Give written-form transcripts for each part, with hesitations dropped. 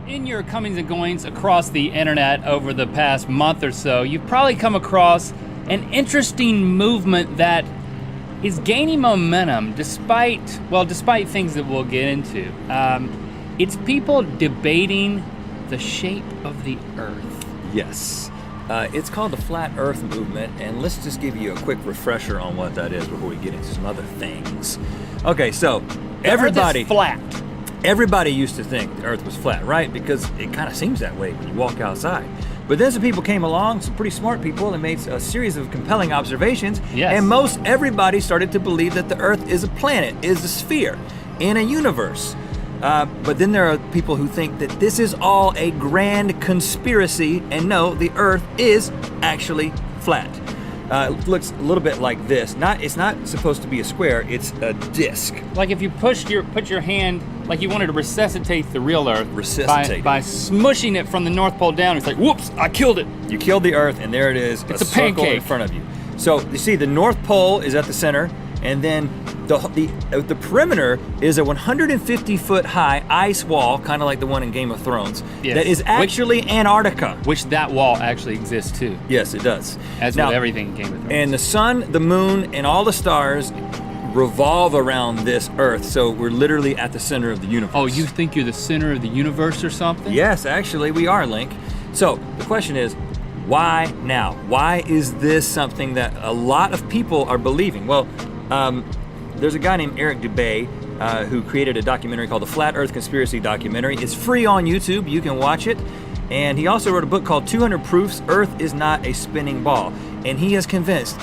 In your comings and goings across the internet over the past month or so, you've probably come across an interesting movement that is gaining momentum despite things that we'll get into. It's people debating the shape of the Earth. Yes. It's called the Flat Earth Movement, and let's just give you a quick refresher on what that is before we get into some other things. Okay, so everybody... Earth is flat. Everybody used to think the Earth was flat, right? Because it kind of seems that way when you walk outside. But then some people came along, some pretty smart people, and made a series of compelling observations. Yes. And most everybody started to believe that the Earth is a planet, is a sphere in a universe. But then there are people who think that this is all a grand conspiracy, and no, the Earth is actually flat. It looks a little bit like this. It's not supposed to be a square, it's a disc. Like if you put your hand, like you wanted to resuscitate the real Earth. By smushing it from the North Pole down. It's like, whoops, I killed it. You killed the Earth, and there it is. It's a circle pancake in front of you. So you see the North Pole is at the center, and then the perimeter is a 150-foot high ice wall, kind of like the one in Game of Thrones, yes. That is actually Antarctica. Which that wall actually exists too. Yes, it does. As with everything in Game of Thrones. And the sun, the moon, and all the stars revolve around this Earth, so we're literally at the center of the universe. Oh, you think you're the center of the universe or something? Yes, actually, we are, Link. So the question is, why now? Why is this something that a lot of people are believing? Well, there's a guy named Eric Dubay who created a documentary called the Flat Earth Conspiracy Documentary. It's free on YouTube, you can watch it. And he also wrote a book called 200 Proofs Earth is Not a Spinning Ball. And he has convinced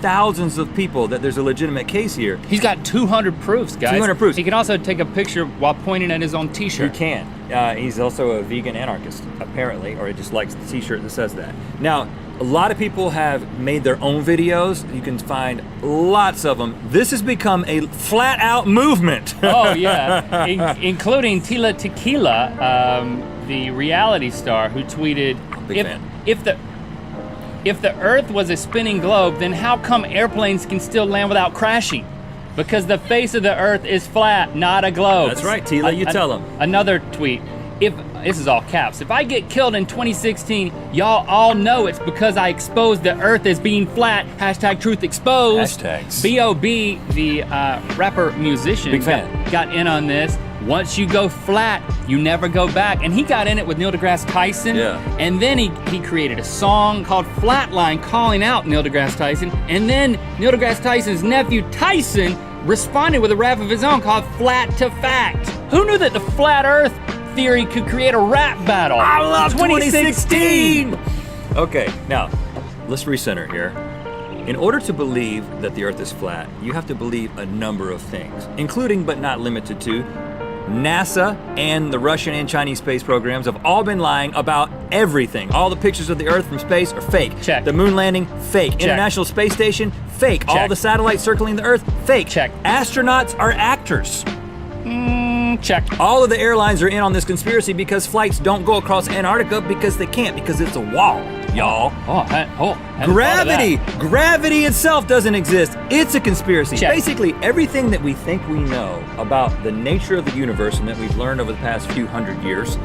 thousands of people that there's a legitimate case here. He's got 200 proofs, guys. 200 proofs. He can also take a picture while pointing at his own t-shirt. He can. He's also a vegan anarchist, apparently, or he just likes the t-shirt that says that. Now, a lot of people have made their own videos. You can find lots of them. This has become a flat-out movement. Oh, yeah. Including Tila Tequila, the reality star, who tweeted, If the Earth was a spinning globe, then how come airplanes can still land without crashing? Because the face of the Earth is flat, not a globe. That's right, Tila, you tell them. Another tweet, this is all caps, if I get killed in 2016, y'all all know it's because I exposed the Earth as being flat, hashtag truth exposed. Hashtags. B.O.B., the rapper musician, Big fan. got in on this. Once you go flat, you never go back. And he got in it with Neil deGrasse Tyson. Yeah. And then he created a song called Flatline calling out Neil deGrasse Tyson. And then Neil deGrasse Tyson's nephew Tyson responded with a rap of his own called Flat to Fact. Who knew that the flat Earth theory could create a rap battle? I love 2016! Okay, now, let's recenter here. In order to believe that the Earth is flat, you have to believe a number of things, including but not limited to NASA and the Russian and Chinese space programs have all been lying about everything. All the pictures of the Earth from space are fake. Check. The moon landing, fake. Check. International Space Station, fake. Check. All the satellites circling the Earth, fake. Check. Astronauts are actors. Check. All of the airlines are in on this conspiracy because flights don't go across Antarctica because they can't, because it's a wall, y'all. Gravity itself doesn't exist. It's a conspiracy. Check. Basically, everything that we think we know about the nature of the universe and that we've learned over the past few hundred years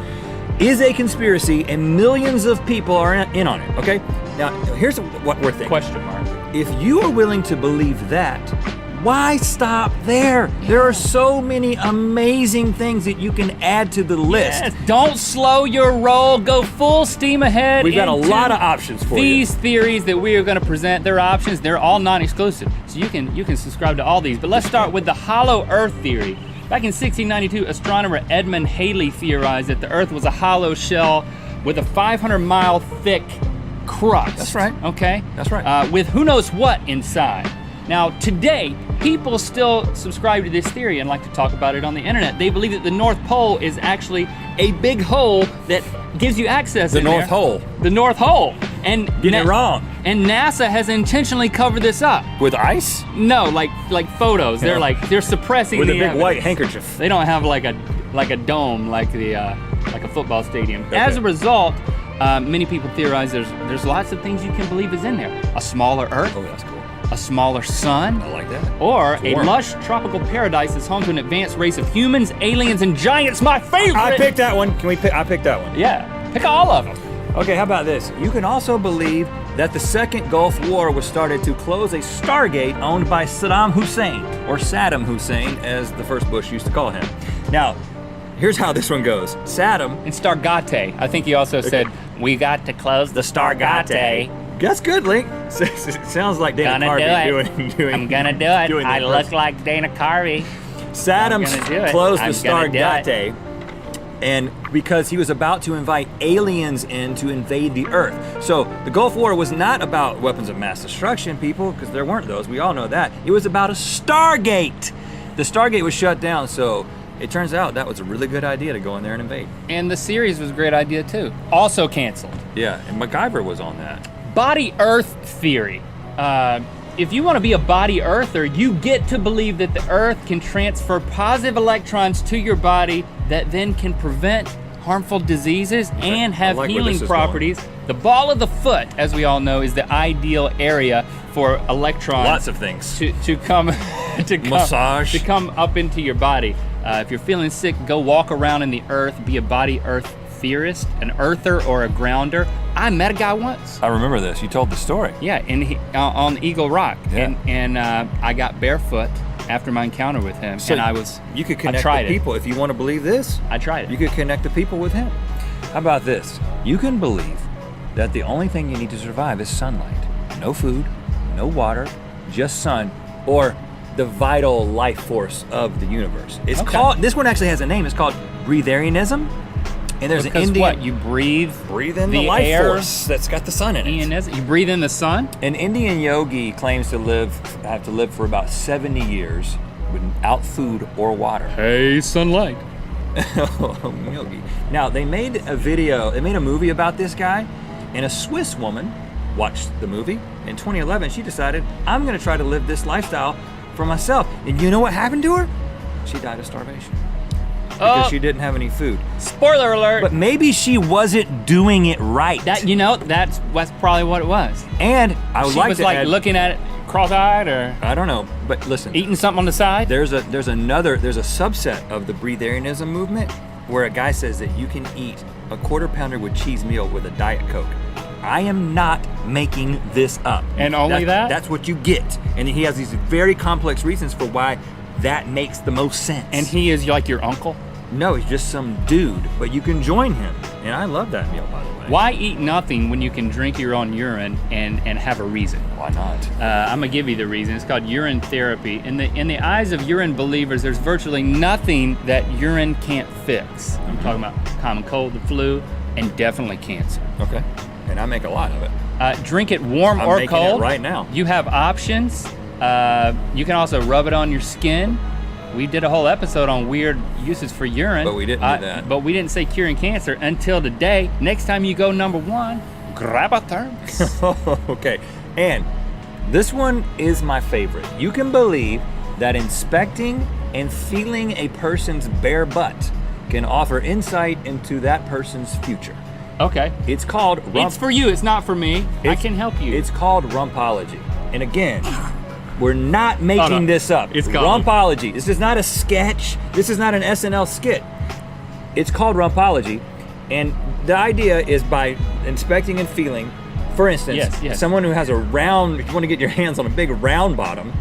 is a conspiracy, and millions of people are in on it, okay? Now, here's what we're thinking. Question mark. If you are willing to believe that, why stop there? There are so many amazing things that you can add to the list. Yes, don't slow your roll. Go full steam ahead. We've got a lot of options for you. These theories that we are going to present, they're options. They're all non-exclusive, so you can subscribe to all these. But let's start with the hollow Earth theory. Back in 1692, astronomer Edmund Halley theorized that the Earth was a hollow shell with a 500-mile thick crust. That's right. Okay. That's right. With who knows what inside. Now, today, people still subscribe to this theory and like to talk about it on the internet. They believe that the North Pole is actually a big hole that gives you access The North Hole. The North Hole. And Getting it wrong. And NASA has intentionally covered this up. With ice? No, like photos. Yeah. They're suppressing With the a big evidence. white handkerchief. They don't have like a dome like a football stadium. Okay. As a result, many people theorize there's lots of things you can believe is in there. A smaller Earth. Oh, that's cool. a smaller sun, I like that. or It's a warm. lush tropical paradise that's home to an advanced race of humans, aliens, and giants. My favorite. I picked that one. Can we pick? I picked that one. Yeah, pick all of them. Okay, how about this? You can also believe that the Second Gulf War was started to close a Stargate owned by Saddam Hussein, or Saddam Hussein, as the first Bush used to call him. Now, here's how this one goes. Saddam. And Stargate. I think he also said, we got to close the Stargate. That's good, Link. Sounds like Dana Gonna Carvey do it. doing. I'm gonna do it. doing I that look first. like Dana Carvey. Saddam I'm gonna do it. closed the I'm gonna do it. Stargate, and because he was about to invite aliens in to invade the Earth. So the Gulf War was not about weapons of mass destruction, people, because there weren't those. We all know that. It was about a Stargate. The Stargate was shut down, so it turns out that was a really good idea to go in there and invade. And the series was a great idea too. Also canceled. Yeah, and MacGyver was on that. Body Earth theory. If you want to be a body earther, you get to believe that the Earth can transfer positive electrons to your body that then can prevent harmful diseases and have like where healing this is properties. The ball of the foot, as we all know, is the ideal area for electrons. Lots of things. to come Massage. to come up into your body. If you're feeling sick, go walk around in the earth, be a body earth theorist, an earther or a grounder. I met a guy once. I remember this. You told the story. Yeah, on Eagle Rock, Yeah. and I got barefoot after my encounter with him, So and I was. You could I connect tried the it. people if you want to believe this. I tried it. You could connect the people with him. How about this? You can believe that the only thing you need to survive is sunlight. No food, no water, just sun, or the vital life force of the universe. It's Okay. called. This one actually has a name. It's called breatharianism. And there's Because an Indian. what you breathe in the life air, force that's got the sun in it. You breathe in the sun. An Indian yogi claims to have to live for about 70 years without food or water. Hey, sunlight. Yogi. Now they made a movie about this guy, and a Swiss woman watched the movie. In 2011, she decided, I'm gonna try to live this lifestyle for myself. And you know what happened to her? She died of starvation. Because she didn't have any food. Spoiler alert. But maybe she wasn't doing it right. That's probably what it was. And I would She like was to like add, looking at it cross-eyed or I don't know, but listen. eating something on the side. There's a subset of the breatharianism movement where a guy says that you can eat a quarter pounder with cheese meal with a Diet Coke. I am not making this up. And only that? That's what you get. And he has these very complex reasons for why that makes the most sense. And he is like your uncle. No, he's just some dude, but you can join him. And I love that meal, by the way. Why eat nothing when you can drink your own urine and have a reason? Why not? I'm gonna give you the reason. It's called urine therapy. In the eyes of urine believers, there's virtually nothing that urine can't fix. I'm talking about common cold, the flu, and definitely cancer. Okay. And I make a lot of it. Drink it warm I'm or making it cold. right now. You have options. You can also rub it on your skin. We did a whole episode on weird uses for urine. But we didn't do that. But we didn't say curing cancer until today. Next time you go number one, grab a thermos. Okay. And this one is my favorite. You can believe that inspecting and feeling a person's bare butt can offer insight into that person's future. Okay. It's called It's for you, it's not for me. I can help you. It's called rumpology. And again, we're not making this up. It's called rumpology. This is not a sketch. This is not an SNL skit. It's called rumpology. And the idea is by inspecting and feeling, for instance, Yes. someone who has a round, if you want to get your hands on a big round bottom,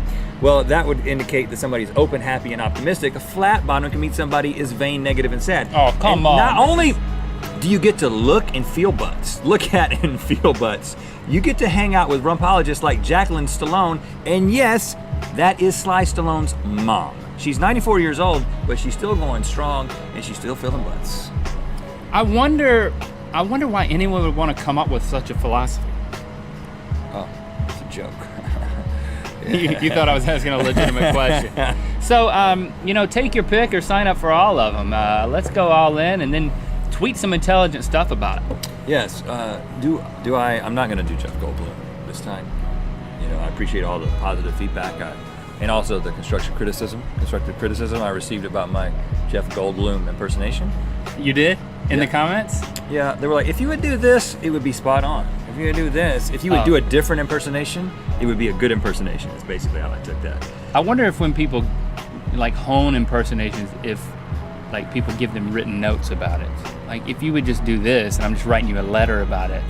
well, that would indicate that somebody's open, happy, and optimistic. A flat bottom can mean somebody is vain, negative, and sad. Oh, come And on. Not only do you get to look and feel butts, look at and feel butts, you get to hang out with rumpologists like Jacqueline Stallone, and yes, that is Sly Stallone's mom. She's 94 years old, but she's still going strong, and she's still feeling butts. I wonder why anyone would want to come up with such a philosophy. Oh, it's a joke. You thought I was asking a legitimate question. So, take your pick or sign up for all of them. Let's go all in and then tweet some intelligent stuff about it. Yes. I'm not going to do Jeff Goldblum this time. I appreciate all the positive feedback and also the constructive criticism I received about my Jeff Goldblum impersonation. You did? In Yeah. the comments? Yeah, they were like, if you would do this, it would be spot on. If you're gonna do this, if you would do a different impersonation, it would be a good impersonation. That's basically how I took that. I wonder if when people like hone impersonations, if like people give them written notes about it. Like if you would just do this, and I'm just writing you a letter about it,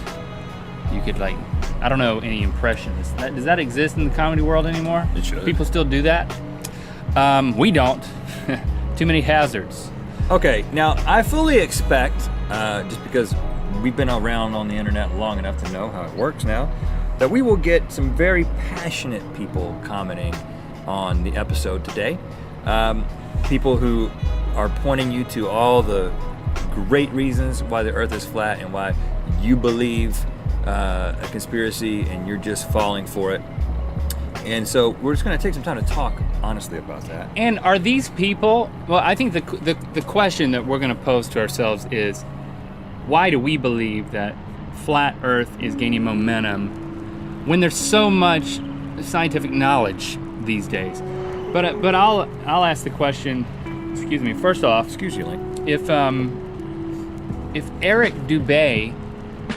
you could like, I don't know any impressions. Does that exist in the comedy world anymore? It should. People still do that? We don't. Too many hazards. Okay, now I fully expect, just because we've been around on the internet long enough to know how it works now, that we will get some very passionate people commenting on the episode today. People who are pointing you to all the great reasons why the earth is flat and why you believe a conspiracy and you're just falling for it. And so we're just going to take some time to talk honestly about that. And are these people, well, I think the question that we're going to pose to ourselves is, why do we believe that flat earth is gaining momentum when there's so much scientific knowledge these days? But I'll ask the question, excuse me, first off, Excuse you, Link. if Eric Dubé,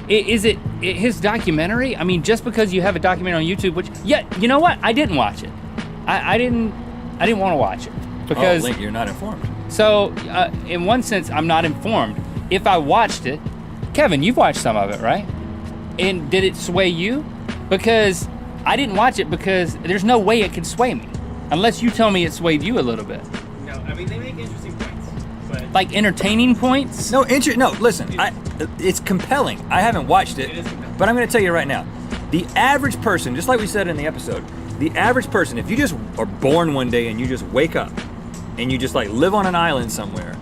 is it his documentary? I mean, just because you have a documentary on YouTube, which, yeah, you know what? I didn't watch it. I didn't want to watch it because Link, you're not informed. So in one sense, I'm not informed. If I watched it, Kevin, you've watched some of it, right? And did it sway you? Because I didn't watch it because there's no way it could sway me unless you tell me it swayed you a little bit. No, I mean, they make interesting points, but Like entertaining points? No, listen, it's compelling. I haven't watched it, It is compelling. but I'm going to tell you right now. The average person, just like we said in the episode, the average person, if you just are born one day and you just wake up and you just like live on an island somewhere,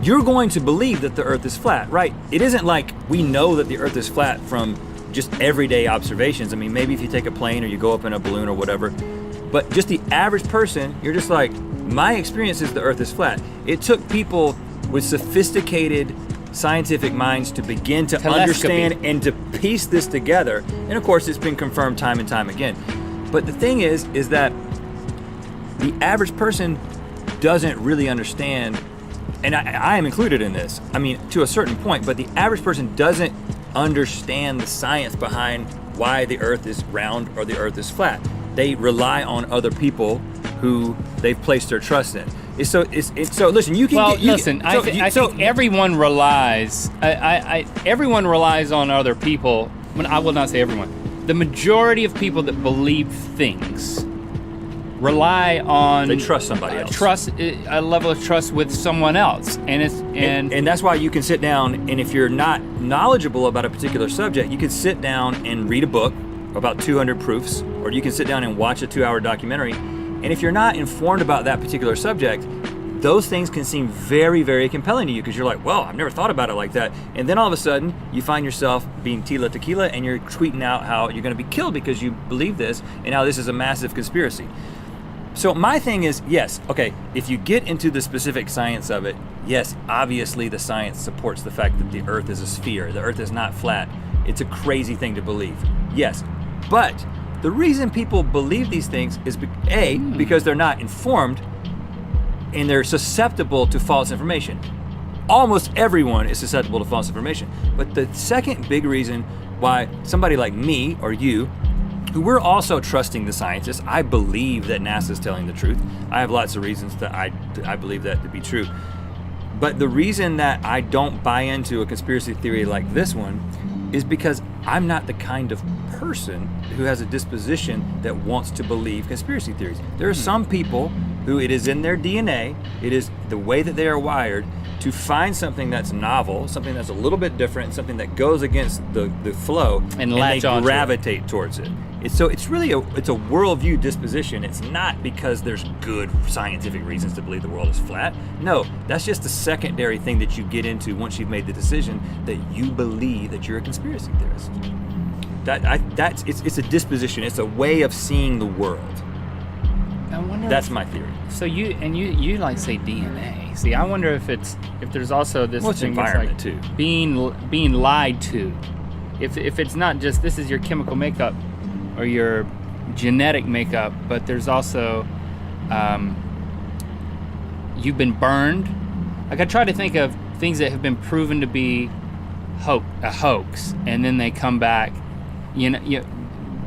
you're going to believe that the earth is flat, right? It isn't like we know that the earth is flat from just everyday observations. I mean, maybe if you take a plane or you go up in a balloon or whatever, but just the average person, you're just like, my experience is the earth is flat. It took people with sophisticated scientific minds to begin to understand and to piece this together. And of course, it's been confirmed time and time again. But the thing is that the average person doesn't really understand, and I am included in this, I mean, to a certain point, but the average person doesn't understand the science behind why the earth is round or the earth is flat. They rely on other people who they've placed their trust in. So listen, you can I think everyone relies. Everyone relies on other people. I will not say everyone. The majority of people that believe things rely on. They trust somebody else. A level of trust with someone else, and that's why you can sit down, and if you're not knowledgeable about a particular subject, you can sit down and read a book about 200 proofs, or you can sit down and watch a 2-hour documentary. And if you're not informed about that particular subject, those things can seem very, very compelling to you because you're like, well, I've never thought about it like that. And then all of a sudden, you find yourself being Tila Tequila and you're tweeting out how you're going to be killed because you believe this and how this is a massive conspiracy. So my thing is, yes, okay, if you get into the specific science of it, yes, obviously the science supports the fact that the earth is a sphere. The earth is not flat. It's a crazy thing to believe. Yes, but the reason people believe these things is because they're not informed and they're susceptible to false information. Almost everyone is susceptible to false information. But the second big reason why somebody like me or you, who we're also trusting the scientists, I believe that NASA's telling the truth. I have lots of reasons that I believe that to be true. But the reason that I don't buy into a conspiracy theory like this one is because I'm not the kind of person who has a disposition that wants to believe conspiracy theories. There are some people who it is in their DNA, it is the way that they are wired to find something that's novel, something that's a little bit different, something that goes against the flow, and they gravitate towards it. It's really a worldview disposition. It's not because there's good scientific reasons to believe the world is flat. No, that's just the secondary thing that you get into once you've made the decision that you believe that you're a conspiracy theorist. It's a disposition. It's a way of seeing the world. I wonder. That's my theory. So you like say DNA. See, I wonder if there's also this thing environment that's like too. being lied to. If it's not just this is your chemical makeup or your genetic makeup, but there's also you've been burned. Like I try to think of things that have been proven to be a hoax, and then they come back,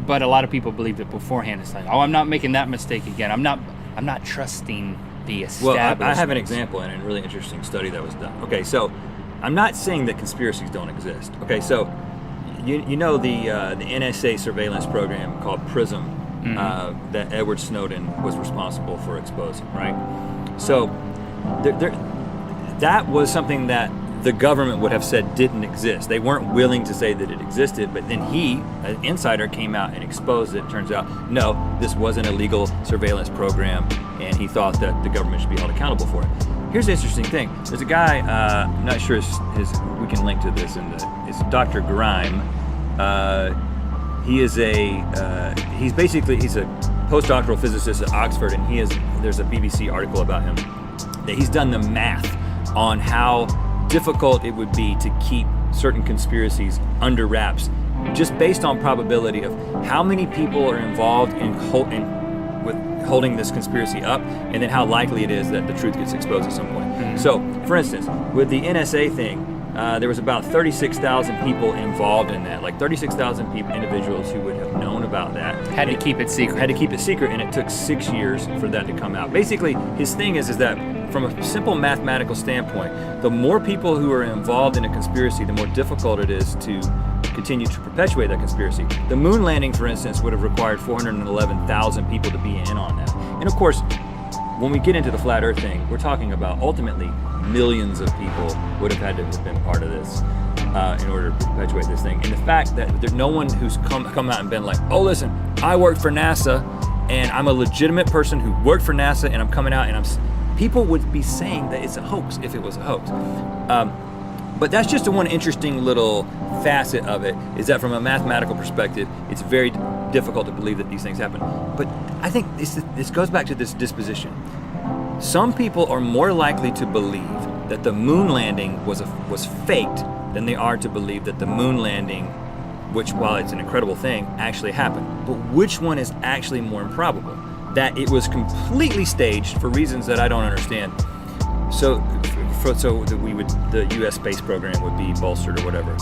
but a lot of people believed it beforehand. It's like, oh, I'm not making that mistake again. I'm not trusting the establishment. Well, I have an example in a really interesting study that was done. Okay, so I'm not saying that conspiracies don't exist. Okay, so you know the NSA surveillance program called PRISM that Edward Snowden was responsible for exposing, right? So that was something that the government would have said didn't exist. They weren't willing to say that it existed, but then an insider, came out and exposed it. Turns out, no, this was an illegal surveillance program, and he thought that the government should be held accountable for it. Here's the interesting thing. There's a guy, I'm not sure we can link to this, it's Dr. Grime. He's a postdoctoral physicist at Oxford, and there's a BBC article about him that he's done the math on how difficult it would be to keep certain conspiracies under wraps, just based on probability of how many people are involved with holding this conspiracy up, and then how likely it is that the truth gets exposed at some point. Mm-hmm. So, for instance, with the NSA thing, there was about 36,000 people involved in that, like 36,000 individuals who would have known about that. Had to keep it secret, and it took 6 years for that to come out. Basically, his thing is that from a simple mathematical standpoint, the more people who are involved in a conspiracy, the more difficult it is to continue to perpetuate that conspiracy. The moon landing, for instance, would have required 411,000 people to be in on that. And of course, when we get into the flat earth thing, we're talking about ultimately millions of people would have had to have been part of this in order to perpetuate this thing. And the fact that there's no one who's come out and been like, oh, listen, I work for NASA, and I'm a legitimate person who worked for NASA, and I'm coming out and people would be saying that it's a hoax if it was a hoax. But that's just one interesting little facet of it, is that from a mathematical perspective, it's very difficult to believe that these things happen. But I think this goes back to this disposition. Some people are more likely to believe that the moon landing was faked than they are to believe that the moon landing, which, while it's an incredible thing, actually happened. But which one is actually more improbable? That it was completely staged for reasons that I don't understand. So the U.S. space program would be bolstered or whatever.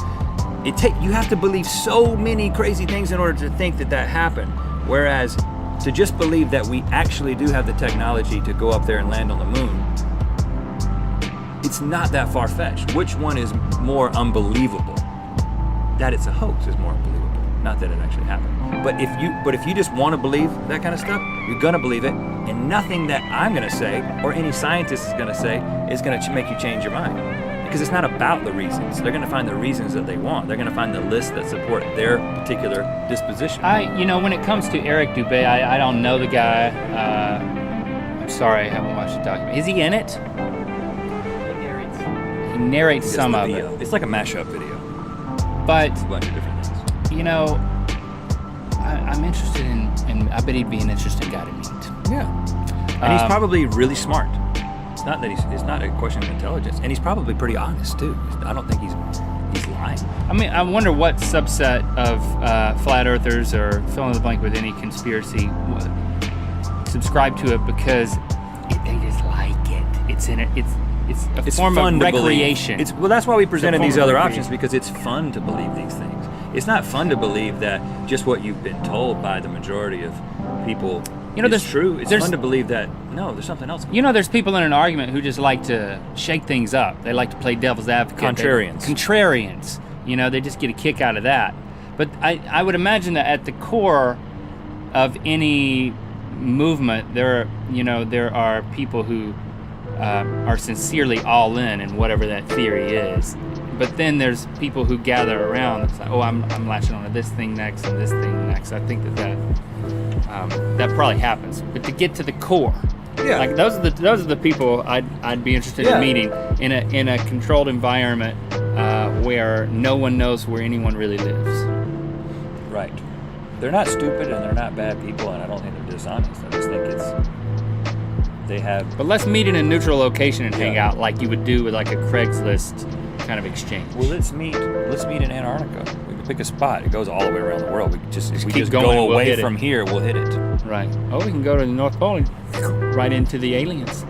You have to believe so many crazy things in order to think that happened. Whereas to just believe that we actually do have the technology to go up there and land on the moon, it's not that far-fetched. Which one is more unbelievable? That it's a hoax is more unbelievable, not that it actually happened. But if you just want to believe that kind of stuff, you're gonna believe it, and nothing that I'm gonna say or any scientist is gonna say is gonna make you change your mind. Because it's not about the reasons. They're gonna find the reasons that they want. They're gonna find the lists that support their particular disposition. When it comes to Eric Dubé, I don't know the guy. I'm sorry, I haven't watched the documentary. Is he in it? He narrates some of it. It's like a mashup video. But it's a bunch of different things. I'm interested in. I bet he'd be an interesting guy to meet. Yeah, and he's probably really smart. It's not that it's not a question of intelligence, and he's probably pretty honest too. I don't think he's lying. I mean, I wonder what subset of flat earthers, or fill in the blank with any conspiracy, subscribe to it because they just like it. It's a form of recreation. That's why we presented these other options, because it's fun to believe these things. It's not fun to believe that just what you've been told by the majority of people is true. It's fun to believe that, no, there's something else. There's people in an argument who just like to shake things up. They like to play devil's advocate. Contrarians. They just get a kick out of that. But I would imagine that at the core of any movement, there are people who are sincerely all in whatever that theory is. But then there's people who gather around. It's like, oh, I'm latching onto this thing next and this thing next. I think that probably happens. But to get to the core, like those are the people I'd be interested in meeting in a controlled environment where no one knows where anyone really lives. Right. They're not stupid and they're not bad people, and I don't think they're dishonest. I just think they have. But let's meet in a neutral location and hang out like you would do with like a Craigslist kind of exchange. Well, let's meet in Antarctica. We can pick a spot. It goes all the way around the world. If we just going, go away from here, we'll hit it. Right. Oh, we can go to the North Pole and right into the aliens.